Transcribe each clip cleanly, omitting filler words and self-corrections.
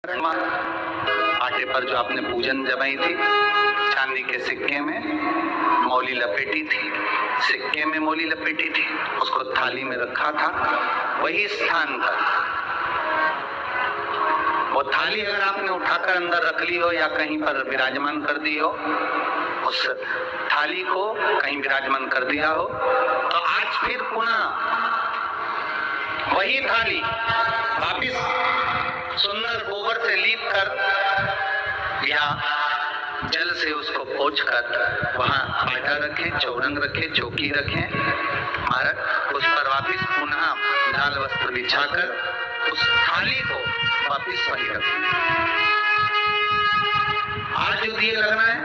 आटे पर जो आपने पूजन जमाई थी, चांदी के सिक्के में मौली लपेटी थी, सिक्के में मौली लपेटी थी, उसको थाली में रखा था। वही स्थान पर वो थाली अगर आपने उठाकर अंदर रख ली हो या कहीं पर विराजमान कर दी हो, उस थाली को कहीं विराजमान कर दिया हो, तो आज फिर पुनः वही थाली वापिस सुंदर गोबर से लीप कर या जल से उसको पोंछ कर वहां आटा रखे, चौरंग रखे, चौकी रखे, महाराज उस पर वापिस पुनः लाल वस्त्र बिछाकर उस थाली को वापिस वही रखें। आज जो दिए लगना है,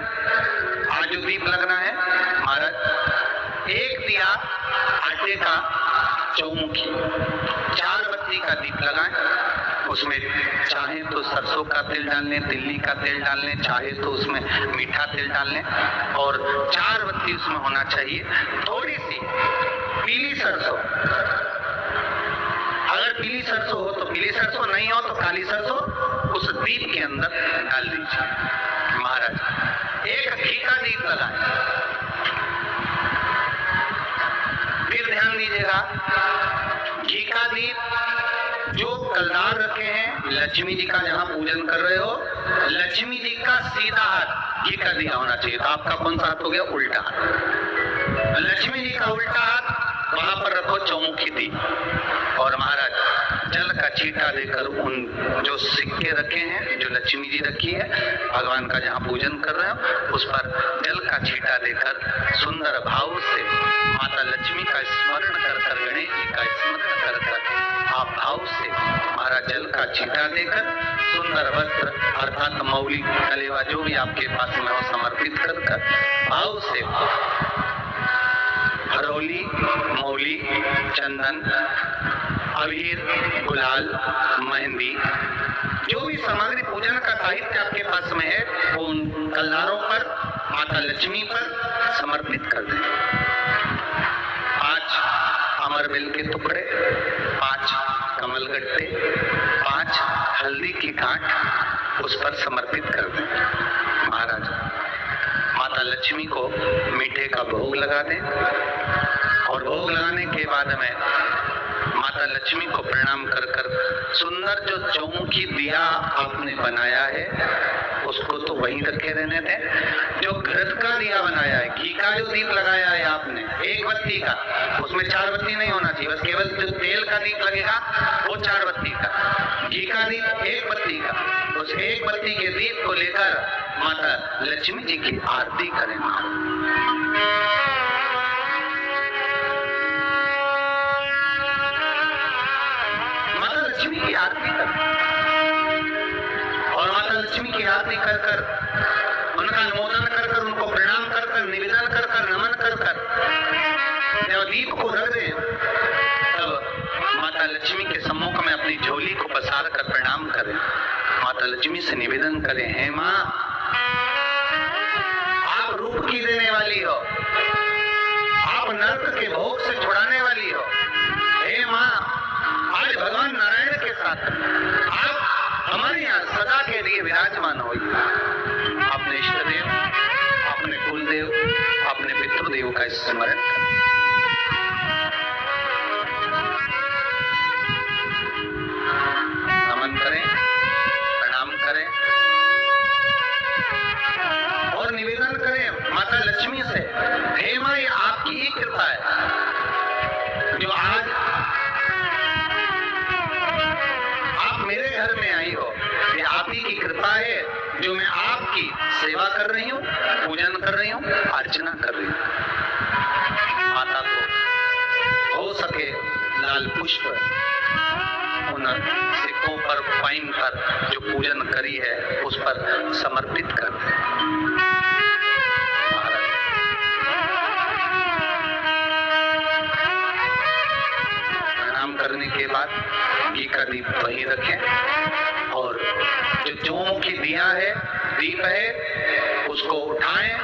आज जो दीप लगना है, महाराज एक दिया आटे का चौमुखी, 4 बत्ती का दीप लगाएं। उसमें चाहे तो सरसों का तेल डाल लें, तिल्ली का तेल डाल लें, चाहे तो उसमें मीठा तेल डाल लें, और 4 बत्ती उसमें होना चाहिए। थोड़ी सी पीली सरसों, अगर पीली सरसों हो तो पीली सरसों, नहीं हो तो काली सरसों उस दीप के अंदर डाल दीजिए। महाराज एक घी का दीप लगाएं। फिर ध्यान दीजिएगा, घी का दीप जो कलदार रखे हैं, लक्ष्मी जी का जहां पूजन कर रहे हो, लक्ष्मी जी का सीधा हाथ घी का दिया होना चाहिए। तो आपका कौन सा हाथ हो गया? उल्टा हाथ। लक्ष्मी जी का उल्टा हाथ वहां पर रखो चौमुखी दी, और महाराज जल का छींटा देकर उन जो सिक्के रखे हैं, जो लक्ष्मी जी रखी है, भगवान का जहां पूजन कर रहे हो, उस पर जल का छींटा देकर सुंदर भाव से माता लक्ष्मी का स्मरण कर कर, गणेश जी का स्मरण कर कर आप भाव से महाराज जल का छींटा देकर सुंदर वस्त्र अर्थात मौली, कलेवा जो भी आपके पास में हो समर्पित कर कर भाव से हरोली, मौली, चंदन, अबीर, गुलाल, मेहंदी, जो भी सामग्री पूजन का साहित्य आपके पास में है, वो उन कलदारों पर, माता लक्ष्मी पर समर्पित कर दें। 5 अमरबेल के टुकड़े, 5 कमलगट्टे, 5 हल्दी की गांठ उस पर समर्पित कर दें। महाराज माता लक्ष्मी को मीठे का भोग लगा दें, और भोग लगाने के बाद में माता लक्ष्मी को प्रणाम कर कर सुंदर जो चौमुखी दिया आपने बनाया है उसको तो वहीं रखे रहने दें। जो घृत का दिया बनाया है, घी का जो दीप लगाया है आपने 1 बत्ती का, उसमें 4 बत्ती नहीं होना चाहिए, बस केवल जो तेल का दीप लगेगा वो 4 बत्ती का, घी का दीप 1 बत्ती का, उस 1 बत्ती के दीप को लेकर माता लक्ष्मी जी की आरती करें। माता लक्ष्मी की आरती कर, और माता लक्ष्मी की आरती कर कर उनका अनुमोदन कर कर, उनको प्रणाम कर कर, निवेदन कर कर, नमन कर कर जब दीप को रख दें, तब माता लक्ष्मी के सम्मुख में अपनी झोली को पसार कर प्रणाम करें। माता लक्ष्मी से निवेदन करें, हे माँ, आप रूप की देने वाली हो, आप नर्क के भोग से छुड़ाने वाली हो। हे माँ, आज भगवान नारायण के साथ आप हमारे यहाँ सदा के लिए विराजमान हो। अपने इष्ट देव, अपने कुलदेव, अपने पितृदेव का स्मरण करें। नमन करें, प्रणाम करें, और निवेदन करें माता लक्ष्मी से, हे माँ, ये आपकी ही कृपा है जो आज आप मेरे घर में आई हो। ये आप ही की कृपा है जो मैं आपकी सेवा कर रही हूँ, पूजन कर रही हूँ, अर्चना कर रही हूँ। माता को हो सके लाल पुष्प उन सिक्कों पर, पाइन पर जो पूजन करी है उस पर समर्पित कर दें। प्रणाम करने के बाद घी का दीप वहीं रखें, और जो चौमुखी दिया है, दीप है, उसको उठाएं,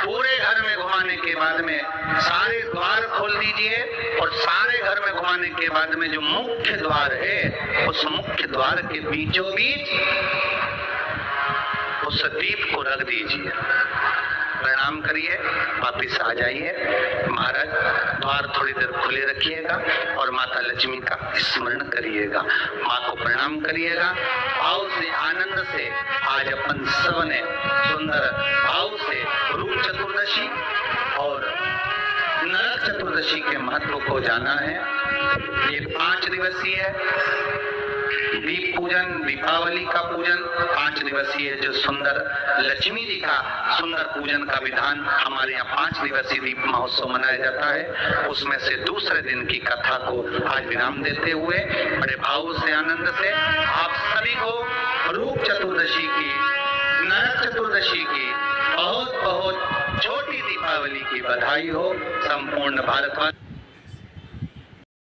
पूरे घर में घुमाने के बाद में सारे द्वार खोल दीजिए, और सारे घर में घुमाने के बाद में जो मुख्य द्वार है, उस मुख्य द्वार के बीचों बीच उस दीप को रख दीजिए, प्रणाम करिए, वापिस आ जाइए। महाराज द्वार थोड़ी देर खुले रखिएगा और माता लक्ष्मी का स्मरण करिएगा, माँ को प्रणाम करिएगा। भाव से, आनंद से आज अपन सबने सुंदर भाव से रूप चतुर्दशी और नरक चतुर्दशी के महत्व को जाना है। ये 5 दिवसीय दीप पूजन, दीपावली का पूजन 5 दिवसीय, जो सुंदर लक्ष्मी जी का सुंदर पूजन का विधान हमारे यहाँ 5 दिवसीय दीप महोत्सव मनाया जाता है। उसमें से दूसरे दिन की कथा को आज विराम देते हुए बड़े भाव से, आनंद से आप सभी को रूप चतुर्दशी की, नरक चतुर्दशी की बहुत बहुत छोटी दीपावली की बधाई हो। संपूर्ण भारतवासी